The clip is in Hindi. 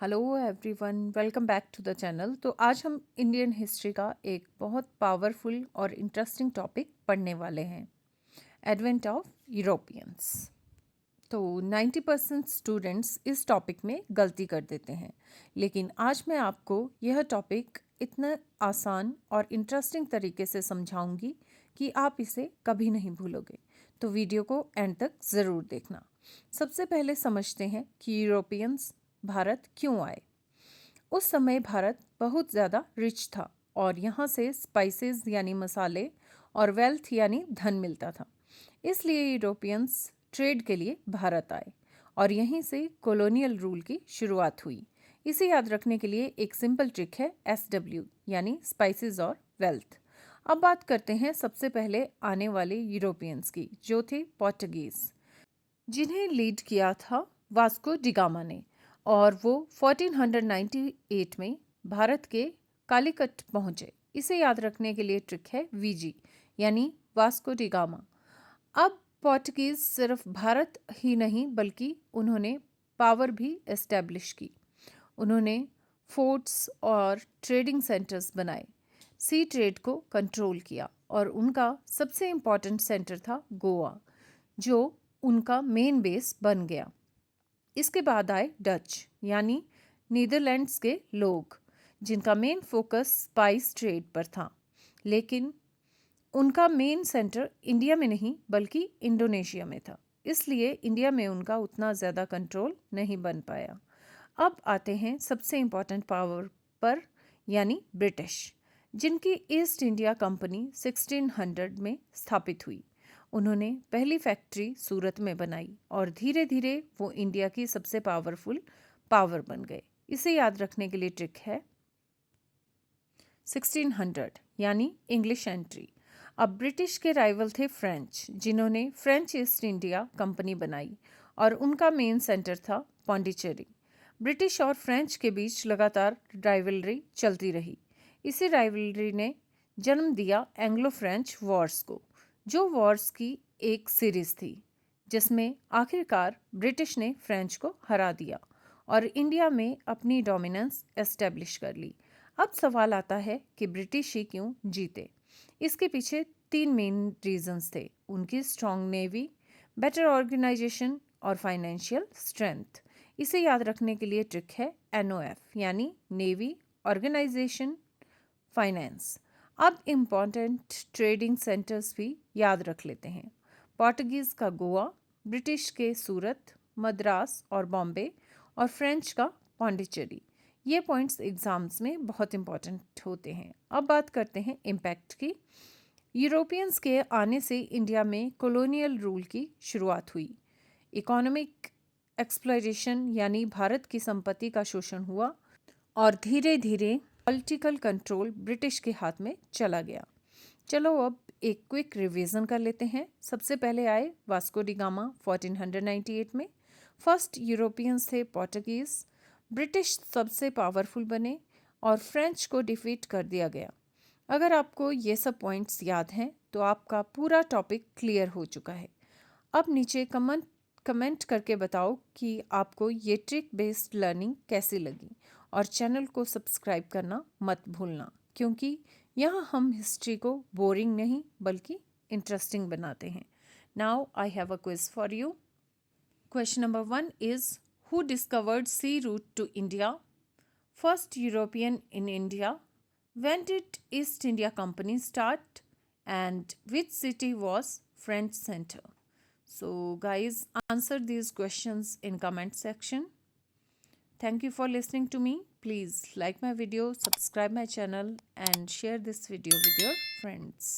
Hello everyone, welcome back to the channel. तो आज हम इंडियन हिस्ट्री का एक बहुत पावरफुल और इंटरेस्टिंग टॉपिक पढ़ने वाले हैं, एडवेंट ऑफ यूरोपियंस। तो 90% स्टूडेंट्स इस टॉपिक में गलती कर देते हैं, लेकिन आज मैं आपको यह टॉपिक इतना आसान और इंटरेस्टिंग तरीके से समझाऊंगी कि आप इसे कभी नहीं भूलोगे। तो वीडियो को एंड तक ज़रूर देखना। सबसे पहले समझते हैं कि यूरोपियंस भारत क्यों आए। उस समय भारत बहुत ज़्यादा रिच था और यहाँ से स्पाइसेस यानी मसाले और वेल्थ यानी धन मिलता था। इसलिए यूरोपियंस ट्रेड के लिए भारत आए और यहीं से कॉलोनियल रूल की शुरुआत हुई। इसे याद रखने के लिए एक सिंपल ट्रिक है SW यानी स्पाइसेस और वेल्थ। अब बात करते हैं सबसे पहले आने वाले यूरोपियंस की, जो थे पोर्टुगीज़, जिन्हें लीड किया था वास्को डिगामा ने। और वो 1498 में भारत के कालीकट पहुंचे। इसे याद रखने के लिए ट्रिक है VG यानी वास्को डिगामा। अब पोर्टुगीज सिर्फ भारत ही नहीं बल्कि उन्होंने पावर भी एस्टेब्लिश की। उन्होंने फोर्ट्स और ट्रेडिंग सेंटर्स बनाए, सी ट्रेड को कंट्रोल किया और उनका सबसे इम्पॉर्टेंट सेंटर था गोवा, जो उनका मेन बेस बन गया। इसके बाद आए डच यानी नीदरलैंड्स के लोग, जिनका मेन फोकस स्पाइस ट्रेड पर था, लेकिन उनका मेन सेंटर इंडिया में नहीं बल्कि इंडोनेशिया में था। इसलिए इंडिया में उनका उतना ज़्यादा कंट्रोल नहीं बन पाया। अब आते हैं सबसे इम्पॉर्टेंट पावर पर, यानी ब्रिटिश, जिनकी ईस्ट इंडिया कंपनी 1600 में स्थापित हुई। उन्होंने पहली फैक्ट्री सूरत में बनाई और धीरे धीरे वो इंडिया की सबसे पावरफुल पावर बन गए। इसे याद रखने के लिए ट्रिक है 1600 यानी इंग्लिश एंट्री। अब ब्रिटिश के राइवल थे फ्रेंच, जिन्होंने फ्रेंच ईस्ट इंडिया कंपनी बनाई और उनका मेन सेंटर था पौंडीचेरी। ब्रिटिश और फ्रेंच के बीच लगातार राइवलरी चलती रही। इसी राइवलरी ने जन्म दिया एंग्लो फ्रेंच वॉर्स को, जो वॉर्स की एक सीरीज थी जिसमें आखिरकार ब्रिटिश ने फ्रेंच को हरा दिया और इंडिया में अपनी डोमिनेंस एस्टेब्लिश कर ली। अब सवाल आता है कि ब्रिटिश ही क्यों जीते। इसके पीछे 3 मेन रीजंस थे: उनकी स्ट्रॉन्ग नेवी, बेटर ऑर्गेनाइजेशन और फाइनेंशियल स्ट्रेंथ। इसे याद रखने के लिए ट्रिक है NOF यानी नेवी, ऑर्गेनाइजेशन, फाइनेंस। अब इम्पॉर्टेंट ट्रेडिंग सेंटर्स भी याद रख लेते हैं: पोर्टुगीज़ का गोवा, ब्रिटिश के सूरत, मद्रास और बॉम्बे, और फ्रेंच का पौंडीचेरी। ये पॉइंट्स एग्जाम्स में बहुत इंपॉर्टेंट होते हैं। अब बात करते हैं इम्पैक्ट की। यूरोपियंस के आने से इंडिया में कॉलोनियल रूल की शुरुआत हुई। इकोनॉमिक एक्सप्लॉयटेशन यानी भारत की संपत्ति का शोषण हुआ और धीरे धीरे पॉलिटिकल कंट्रोल ब्रिटिश के हाथ में चला गया। चलो अब एक क्विक रिवीजन कर लेते हैं। सबसे पहले आए वास्को डी गामा 1498 में। फर्स्ट यूरोपियंस थे पोर्टुगीज़। ब्रिटिश सबसे पावरफुल बने और फ्रेंच को डिफीट कर दिया गया। अगर आपको ये सब पॉइंट्स याद हैं तो आपका पूरा टॉपिक क्लियर हो चुका है। अब नीचे कमेंट करके बताओ कि आपको ये ट्रिक बेस्ड लर्निंग कैसी लगी, और चैनल को सब्सक्राइब करना मत भूलना, क्योंकि यहाँ हम हिस्ट्री को बोरिंग नहीं बल्कि इंटरेस्टिंग बनाते हैं। Now I have a quiz for you. Question number 1 is, who discovered sea route to India? First European in India? When did East India company start? And which city was French centre? So guys, answer these questions in comment section. Thank you for listening to me. Please like my video, subscribe my channel and share this video with your friends.